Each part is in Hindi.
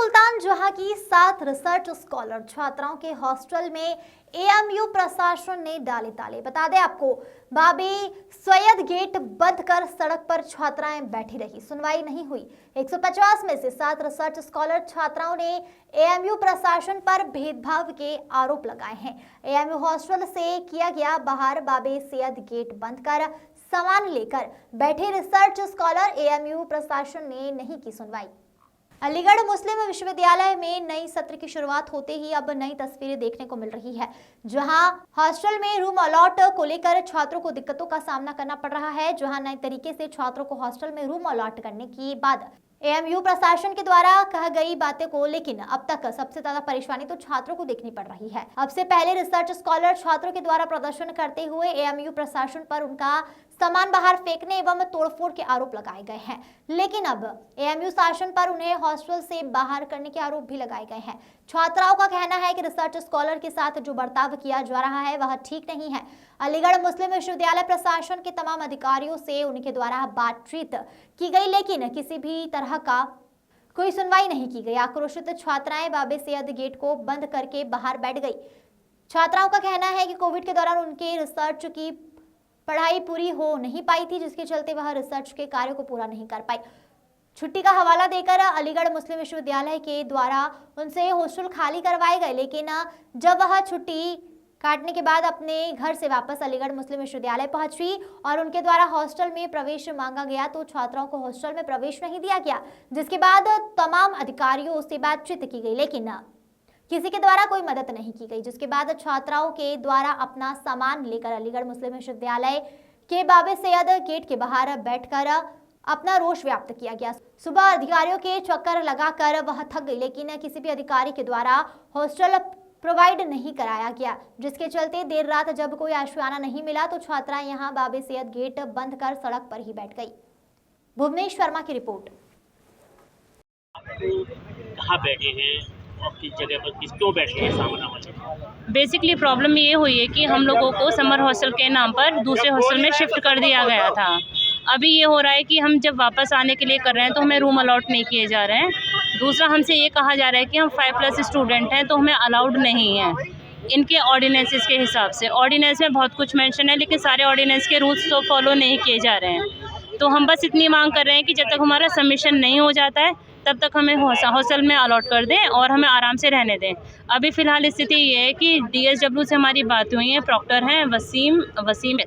सुल्तान जहां की 7 रिसर्च स्कॉलर छात्राओं के हॉस्टल में एएमयू प्रशासन ने डाले ताले। बता दें आपको, बाबे सैयद गेट बंद कर सड़क पर छात्राएं बैठी रही, सुनवाई नहीं हुई। 150 में से 7 रिसर्च स्कॉलर छात्राओं ने एएमयू प्रशासन पर भेदभाव के आरोप लगाए हैं। एएमयू हॉस्टल से किया गया बाहर बाबे सैयद गेट बंद कर सामान लेकर बैठे रिसर्च स्कॉलर, एएमयू प्रशासन ने नहीं की सुनवाई। अलीगढ़ मुस्लिम विश्वविद्यालय में नई सत्र की शुरुआत होते ही अब नई तस्वीरें देखने को मिल रही है, जहां हॉस्टल में रूम अलॉट को लेकर छात्रों को दिक्कतों का सामना करना पड़ रहा है। जहां नए तरीके से छात्रों को हॉस्टल में रूम अलॉट करने के बाद एएमयू प्रशासन के द्वारा कह गई बातें को, लेकिन अब तक सबसे ज्यादा परेशानी तो छात्रों को देखनी पड़ रही है। अब से पहले रिसर्च स्कॉलर छात्रों के द्वारा प्रदर्शन करते हुए एएमयू प्रशासन पर उनका सामान बाहर फेंकने एवं तोड़फोड़ के आरोप लगाए गए हैं, लेकिन अब एएमयू शासन पर उन्हें हॉस्टल से बाहर करने के आरोप भी लगाए गए हैं। छात्राओं का कहना है कि रिसर्च स्कॉलर के साथ जो बर्ताव किया जा रहा है वह ठीक नहीं है। अलीगढ़ मुस्लिम विश्वविद्यालय प्रशासन के तमाम अधिकारियों से उनके द्वारा बातचीत की गई, लेकिन किसी भी तरह का कोई सुनवाई नहीं की गई। आक्रोशित छात्राएं बाबे सैयद गेट को बंद करके बाहर बैठ गई। छात्राओं का कहना है कि कोविड के दौरान उनके रिसर्च की पढ़ाई पूरी हो नहीं पाई थी, जिसके चलते वह रिसर्च के कार्य को पूरा नहीं कर पाई। छुट्टी का हवाला देकर अलीगढ़ मुस्लिम विश्वविद्यालय के द्वारा उनसे हॉस्टल खाली करवाए गए, लेकिन जब वह छुट्टी काटने के बाद अपने घर से वापस अलीगढ़ मुस्लिम विश्वविद्यालय पहुंची और उनके द्वारा हॉस्टल में प्रवेश मांगा गया तो छात्राओं को हॉस्टल में प्रवेश नहीं दिया गया, जिसके बाद तमाम अधिकारियों से बातचीत की गई, लेकिन किसी के द्वारा कोई मदद नहीं की गई। जिसके बाद छात्राओं के द्वारा अपना सामान लेकर अलीगढ़ मुस्लिम विश्वविद्यालय के बाबे सैयद गेट के बाहर बैठकर अपना रोष व्यक्त किया गया। सुबह अधिकारियों के चक्कर लगाकर वह थक गई, लेकिन किसी भी अधिकारी के द्वारा हॉस्टल प्रोवाइड नहीं कराया गया, जिसके चलते देर रात जब कोई आशियाना नहीं मिला तो छात्राएं यहां बाबे सैयद गेट बंद कर सड़क पर ही बैठ गई। भुवनेश शर्मा की रिपोर्ट। कहाँ बैठे हैं और किस जगह पर क्यों बैठे हैं सामना वाले? बेसिकली प्रॉब्लम ये हुई है कि हम लोगों को समर हॉस्टल के नाम पर दूसरे हॉस्टल में शिफ्ट कर दिया गया था। अभी ये हो रहा है कि हम जब वापस आने के लिए कर रहे हैं तो हमें रूम अलॉट नहीं किए जा रहे हैं। दूसरा, हमसे ये कहा जा रहा है कि हम 5+ स्टूडेंट हैं तो हमें अलाउड नहीं है इनके ऑर्डिनेंसेस के हिसाब से। ऑर्डिनेंस में बहुत कुछ मेंशन है, लेकिन सारे ऑर्डिनेंस के रूल्स तो फॉलो नहीं किए जा रहे हैं। तो हम बस इतनी मांग कर रहे हैं कि जब तक हमारा सबमिशन नहीं हो जाता है तब तक हमें हॉस्टल में अलॉट कर दें और हमें आराम से रहने दें। अभी फ़िलहाल स्थिति ये है कि DSW से हमारी बात हुई है, प्रॉक्टर हैं वसीम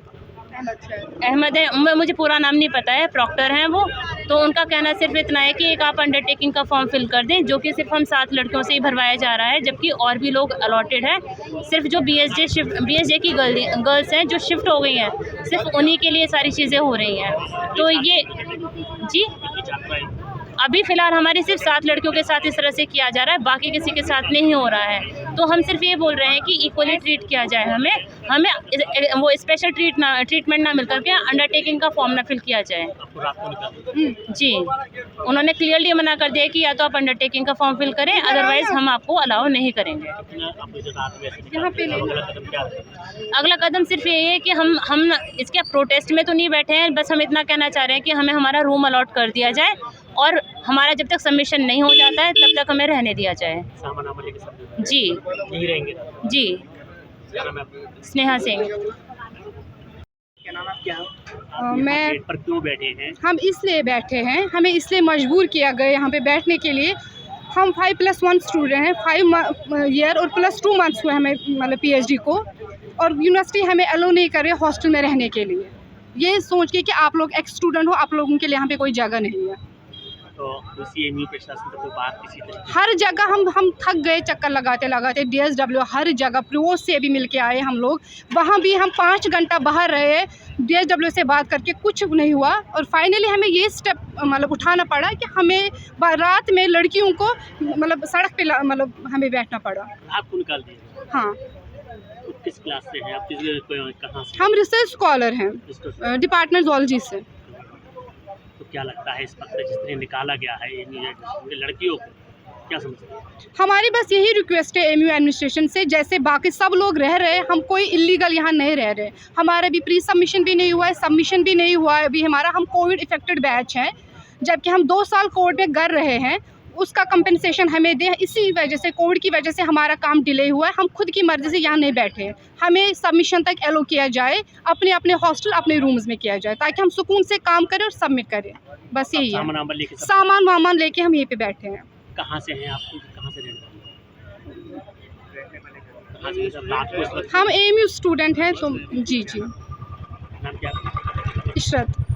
अहमद है, मुझे पूरा नाम नहीं पता है, प्रॉक्टर हैं वो। तो उनका कहना सिर्फ इतना है कि एक आप अंडरटेकिंग का फॉर्म फिल कर दें, जो कि सिर्फ हम 7 लड़कियों से ही भरवाया जा रहा है, जबकि और भी लोग अलॉटेड हैं। सिर्फ जो BSJ की गर्ल्स हैं जो शिफ्ट हो गई हैं, सिर्फ उन्हीं के लिए सारी चीज़ें हो रही हैं। तो ये जी अभी फ़िलहाल हमारी सिर्फ 7 लड़कियों के साथ इस तरह से किया जा रहा है, बाकी किसी के साथ नहीं हो रहा है। तो हम सिर्फ ये बोल रहे हैं कि इक्वली ट्रीट किया जाए, हमें वो स्पेशल ट्रीटमेंट ना मिल करके अंडरटेकिंग का फॉर्म ना फिल किया जाए। जी, उन्होंने क्लियरली मना कर दिया कि या तो आप अंडरटेकिंग का फॉर्म फिल करें, अदरवाइज़ हम आपको अलाउ नहीं करेंगे। यहाँ पे अगला कदम सिर्फ ये है कि हम इसके प्रोटेस्ट में तो नहीं बैठे हैं, बस हम इतना कहना चाह रहे हैं कि हमें हमारा रूम अलॉट कर दिया जाए और हमारा जब तक सबमिशन नहीं हो जाता है तब तक हमें रहने दिया जाए। जी जी, स्नेहा सिंह। मैं पर क्यों बैठे हैं? हम इसलिए बैठे हैं, हमें इसलिए मजबूर किया गया यहाँ पे बैठने के लिए। हम 5+1 स्टूडेंट हैं, 5 ईयर और +2 मंथ्स हुए हमें मतलब PhD को, और यूनिवर्सिटी हमें अलो नहीं कर रही हॉस्टल में रहने के लिए, ये सोच के कि आप लोग एक्स स्टूडेंट हो, आप लोगों के लिए यहाँ पे कोई जगह नहीं है। तो एएमयू प्रशासन तक बात किसी तरह हर जगह हम थक गए, चक्कर लगाते DSW हर जगह, प्रोवोस्ट से भी मिल के आए हम लोग, वहाँ भी हम 5 घंटा बाहर रहे, DSW से बात करके कुछ नहीं हुआ। और फाइनली हमें ये स्टेप मतलब उठाना पड़ा कि हमें रात में लड़कियों को मतलब सड़क पे मतलब हमें बैठना पड़ा। आपको निकाल दिया? हाँ। तो किस क्लास से हैं आप? कहाँ से? हम रिसर्च स्कॉलर हैं, डिपार्टमेंट ज़ूलॉजी से। तो क्या लगता है इस पत्र जिस तरह निकाला गया है लड़कियों को, क्या समझते हैं? हमारी बस यही रिक्वेस्ट है एएमयू एडमिनिस्ट्रेशन से, जैसे बाकी सब लोग रह रहे हैं, हम कोई इलीगल यहाँ नहीं रह रहे। हमारा भी प्री सबमिशन भी नहीं हुआ है, सबमिशन भी नहीं हुआ है अभी हमारा। हम कोविड इफेक्टेड बैच हैं, जबकि हम 2 साल कोविड में कर रहे हैं। उसका कंपनसेशन हमें दे। इसी वजह से, कोविड की वजह से हमारा काम डिले हुआ है। हम खुद की मर्ज़ी से यहाँ नहीं बैठे, हमें सबमिशन तक एलो किया जाए, अपने अपने हॉस्टल अपने रूम्स में किया जाए, ताकि हम सुकून से काम करें और सबमिट करें। बस यही है। सामान वामान लेके हम यहीं पे बैठे हैं। कहाँ से हैं आप? कहाँ से रहते हैं? हम AMU स्टूडेंट हैं। तो जी जी, नाम क्या? इशरत।